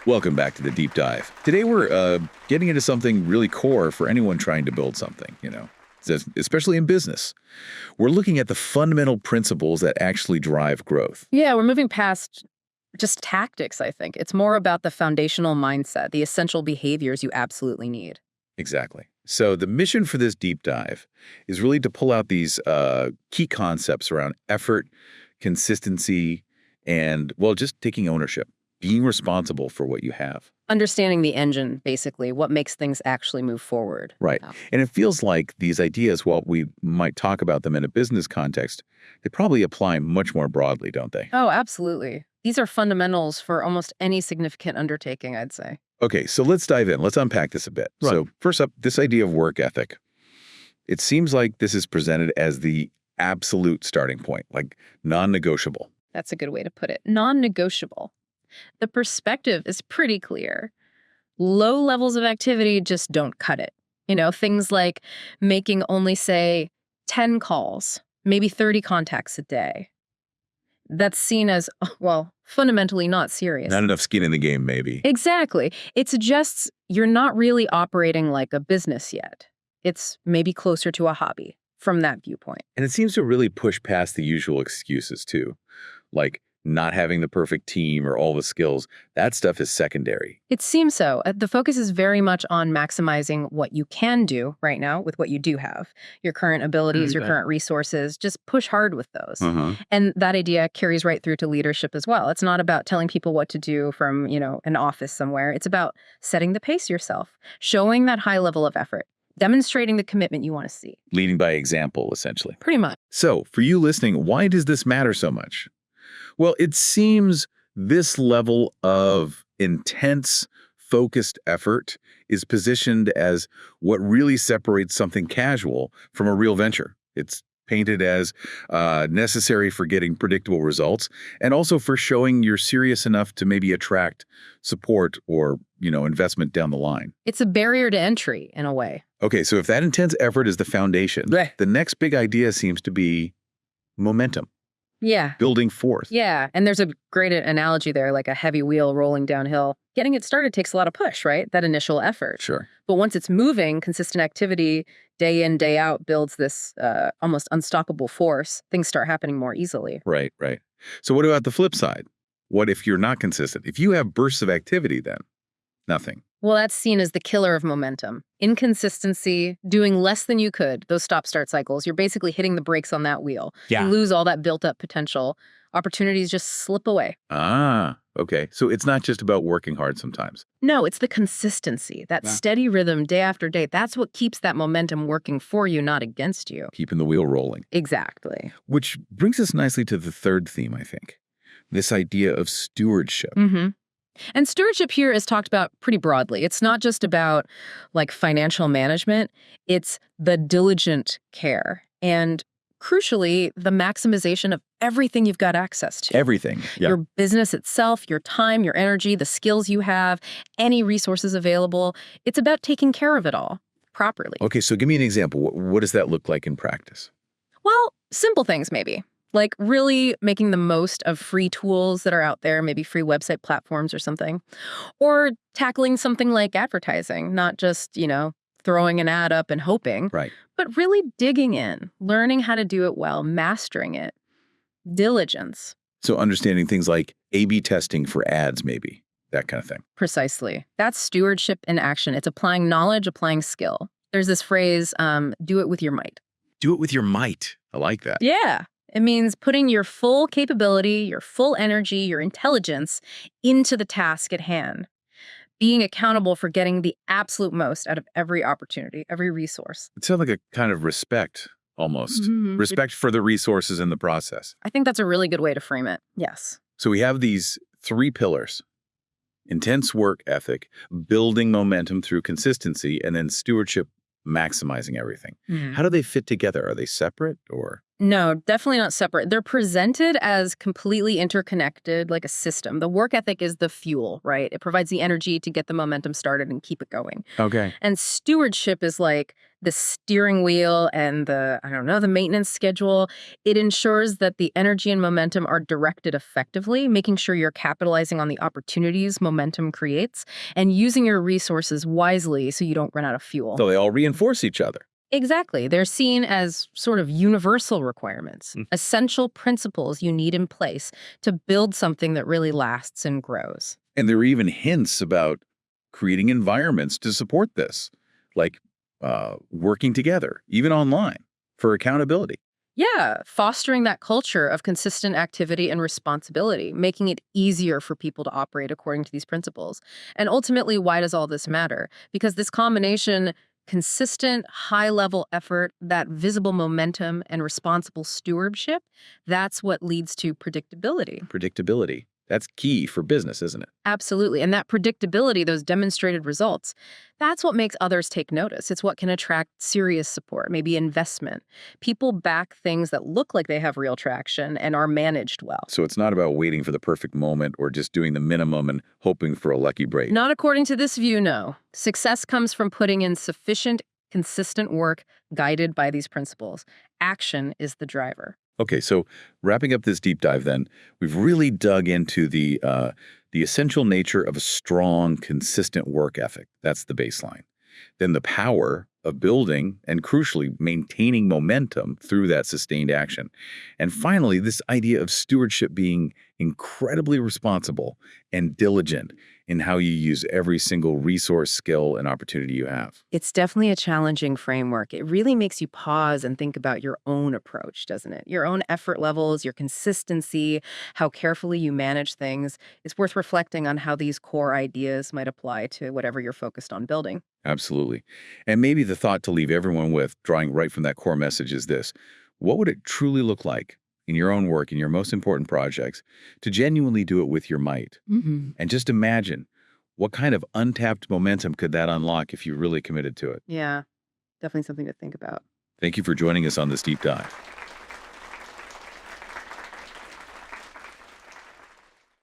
Welcome back to the deep dive. Today we're getting into something really core for anyone trying to build something, especially in business. We're looking at the fundamental principles that actually drive growth. Yeah, we're moving past just tactics, I think. It's more about the foundational mindset, the essential behaviors you absolutely need. Exactly. So the mission for this deep dive is really to pull out these key concepts around effort, consistency, and, well, just taking ownership, being responsible for what you have. Understanding the engine, basically, what makes things actually move forward. Right. Yeah. And it feels like these ideas, while we might talk about them in a business context, they probably apply much more broadly, don't they? Oh, absolutely. These are fundamentals for almost any significant undertaking, I'd say. Okay, so let's dive in. Let's unpack this a bit. Right. So first up, this idea of work ethic. It seems like this is presented as the absolute starting point, like non-negotiable. That's a good way to put it. Non-negotiable. The perspective is pretty clear. Low levels of activity just don't cut it. Things like making only, say, 10 calls, maybe 30 contacts a day. That's seen as, well, fundamentally not serious. Not enough skin in the game, maybe. Exactly. It suggests you're not really operating like a business yet. It's maybe closer to a hobby from that viewpoint. And it seems to really push past the usual excuses, too. Like not having the perfect team or all the skills. That stuff is secondary. It seems so. The focus is very much on maximizing what you can do right now with what you do have. Your current abilities, your current resources, just push hard with those. And that idea carries right through to leadership as well. It's not about telling people what to do from, an office somewhere. It's about setting the pace yourself, showing that high level of effort, demonstrating the commitment you want to see. Leading by example, essentially. Pretty much. So, for you listening, why does this matter so much? Well, it seems this level of intense, focused effort is positioned as what really separates something casual from a real venture. It's painted as necessary for getting predictable results and also for showing you're serious enough to maybe attract support or, investment down the line. It's a barrier to entry in a way. Okay, so if that intense effort is the foundation, the next big idea seems to be momentum. Yeah. Building forth. Yeah. And there's a great analogy there, like a heavy wheel rolling downhill. Getting it started takes a lot of push, right? That initial effort. Sure. But once it's moving, consistent activity, day in, day out, builds this almost unstoppable force. Things start happening more easily. Right. So what about the flip side? What if you're not consistent? If you have bursts of activity, then nothing. Well, that's seen as the killer of momentum. Inconsistency, doing less than you could, those stop-start cycles, you're basically hitting the brakes on that wheel. Yeah. You lose all that built-up potential. Opportunities just slip away. Ah, okay. So it's not just about working hard sometimes. No, it's the consistency, that steady rhythm day after day. That's what keeps that momentum working for you, not against you. Keeping the wheel rolling. Exactly. Which brings us nicely to the third theme, I think. This idea of stewardship. And stewardship here is talked about pretty broadly. It's not just about like financial management. It's the diligent care and crucially, the maximization of everything you've got access to. Everything. Yeah. Your business itself, your time, your energy, the skills you have, any resources available. It's about taking care of it all properly. Okay, so give me an example. What does that look like in practice? Well, simple things maybe. Like really making the most of free tools that are out there, maybe free website platforms or something. Or tackling something like advertising, not just, throwing an ad up and hoping. Right. But really digging in, learning how to do it well, mastering it. Diligence. So understanding things like A/B testing for ads, maybe, that kind of thing. Precisely. That's stewardship in action. It's applying knowledge, applying skill. There's this phrase, do it with your might. Do it with your might. I like that. Yeah. It means putting your full capability, your full energy, your intelligence into the task at hand. Being accountable for getting the absolute most out of every opportunity, every resource. It sounds like a kind of respect, almost. Respect for the resources in the process. I think that's a really good way to frame it. Yes. So we have these three pillars: intense work ethic, building momentum through consistency, and then stewardship, maximizing everything. How do they fit together? Are they separate or? No, definitely not separate. They're presented as completely interconnected, like a system. The work ethic is the fuel, right? It provides the energy to get the momentum started and keep it going. Okay. And stewardship is like the steering wheel and the maintenance schedule. It ensures that the energy and momentum are directed effectively, making sure you're capitalizing on the opportunities momentum creates and using your resources wisely so you don't run out of fuel. So they all reinforce each other. Exactly. They're seen as sort of universal requirements, essential principles you need in place to build something that really lasts and grows. And there are even hints about creating environments to support this, like working together, even online, for accountability. Yeah, fostering that culture of consistent activity and responsibility, making it easier for people to operate according to these principles. And ultimately, why does all this matter? Because this combination, consistent, high-level effort, that visible momentum, and responsible stewardship, that's what leads to predictability. Predictability. That's key for business, isn't it? Absolutely. And that predictability, those demonstrated results, that's what makes others take notice. It's what can attract serious support, maybe investment. People back things that look like they have real traction and are managed well. So it's not about waiting for the perfect moment or just doing the minimum and hoping for a lucky break. Not according to this view, no. Success comes from putting in sufficient, consistent work guided by these principles. Action is the driver. Okay, so wrapping up this deep dive then, we've really dug into the essential nature of a strong, consistent work ethic. That's the baseline. Then the power of building and, crucially, maintaining momentum through that sustained action. And finally, this idea of stewardship being incredibly responsible and diligent in how you use every single resource, skill, and opportunity you have. It's definitely a challenging framework. It really makes you pause and think about your own approach, doesn't it? Your own effort levels, your consistency, how carefully you manage things. It's worth reflecting on how these core ideas might apply to whatever you're focused on building. Absolutely. And maybe the thought to leave everyone with, drawing right from that core message, is this: what would it truly look like in your own work, in your most important projects, to genuinely do it with your might? And just imagine, what kind of untapped momentum could that unlock if you really committed to it? Yeah, definitely something to think about. Thank you for joining us on this deep dive.